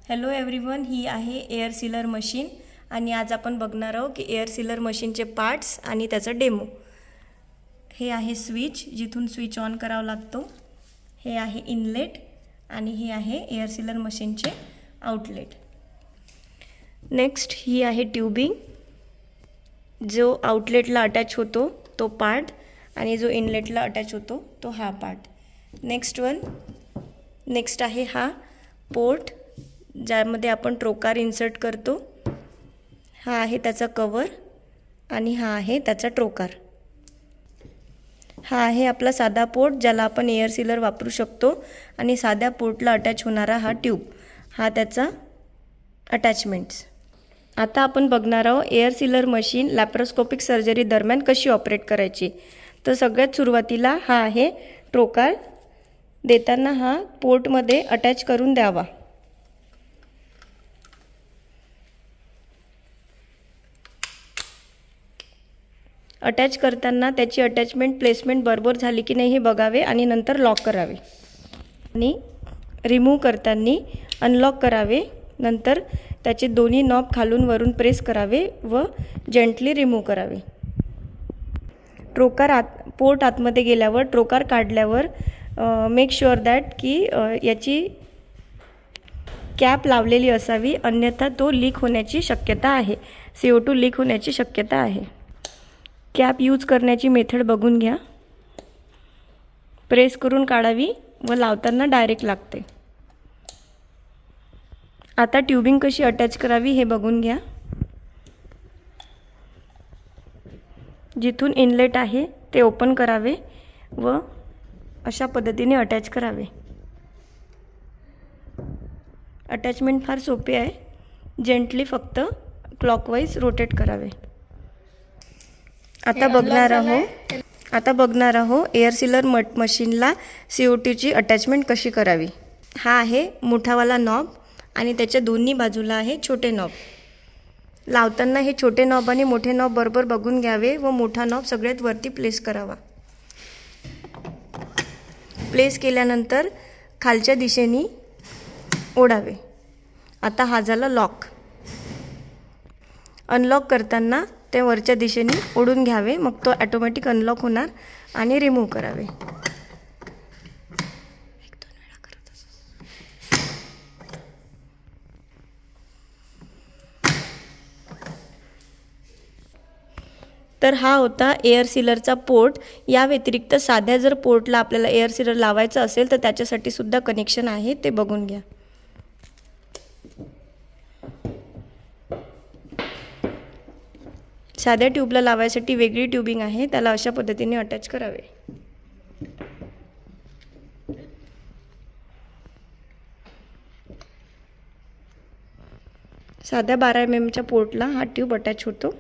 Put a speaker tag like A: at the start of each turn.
A: Hello everyone, ही आहे air sealer machine आणि आज आपण बघणार आहोत की एअर सीलर मशीनचे पार्ट्स आणि त्याचा डेमो। हे आहे स्विच, जिथून स्विच ऑन करावा लागतो। हे आहे इनलेट आणि हे आहे एअर सीलर मशीनचे आउटलेट। नेक्स्ट ही आहे ट्यूबिंग, जो आउटलेटला अटॅच होतो तो पार्ट आणि जो इनलेटला अटॅच होतो तो हा पार्ट। नेक्स्ट आहे हा पोर्ट, ज्यामध्ये आपण ट्रोकार इन्सर्ट करतो। हा आहे त्याचा कवर आणि हा आहे त्याचा ट्रोकार। हा आहे आपला साधा पोर्ट, ज्याला आपण एअर सीलर वापरू शकतो आणि साध्या पोर्टला अटॅच होणारा हा ट्यूब, हा त्याचा अटॅचमेंट्स। आता आपण बघणार आहोत air sealer machine laparoscopic surgery दरम्यान कशी ऑपरेट करायची। तर सगळ्यात सुरुवातीला हा आहे ट्रोकार, देताना हा पोर्टमध्ये अटॅच करून द्यावा। अटॅच करताना त्याची अटॅचमेंट प्लेसमेंट बरोबर झाली की नाही हे बघावे आणि नंतर लॉक करावे आणि रिमूव्ह करताना अनलॉक करावे। नंतर त्याचे दोन्ही नॉब खालून वरून प्रेस करावे व जेंटली रिमूव्ह करावे। ट्रोकार पोर्ट आतमध्ये गेल्यावर ट्रोकार काढल्यावर मेक शुअर दॅट की याची कॅप लावलेली असावी, अन्यथा तो लीक होण्याची शक्यता आहे। CO2 लीक होण्याची शक्यता आहे। कॅप यूज करण्याची मेथड बघून घ्या। प्रेस करून काढावी व लावताना डायरेक्ट लागते। आता ट्यूबिंग कशी अटॅच करावी हे बघून घ्या। जिथून इनलेट आहे ते ओपन करावे व अशा पद्धतीने अटॅच करावे। अटॅचमेंट फार सोपे आहे, जेंटली फक्त क्लॉकवाइज रोटेट करावे। आता बघणार आहोत एअर सीलर मशीनला CO2 ची अटॅचमेंट कशी करावी। हा आहे मोठावाला नॉब आणि त्याच्या दोन्ही बाजूला आहे छोटे नॉब। लावताना हे छोटे नॉब आणि मोठे नॉब बरोबर बघून घ्यावे व मोठा नॉब सगळ्यात वरती प्लेस करावा। प्लेस केल्यानंतर खालच्या दिशेने ओढावे। आता हा झाला लॉक। अनलॉक करताना ते वरच्या दिशेने ओढून घ्यावे, मग तो ऑटोमॅटिक अनलॉक होणार आणि रिमूव्ह करावे। तर हा होता एअर सीलरचा पोर्ट। या व्यतिरिक्त साध्या जर पोर्टला आपल्याला एअर सीलर लावायचा असेल तर त्याच्यासाठी सुद्धा कनेक्शन आहे, ते बघून घ्या। साध्या ट्यूबला लावायसाठी वेगळी ट्यूबिंग आहे, त्याला अशा पद्धतीने अटॅच करावे। साध्या 12 mm च्या पोर्टला हा ट्यूब अटॅच होतो।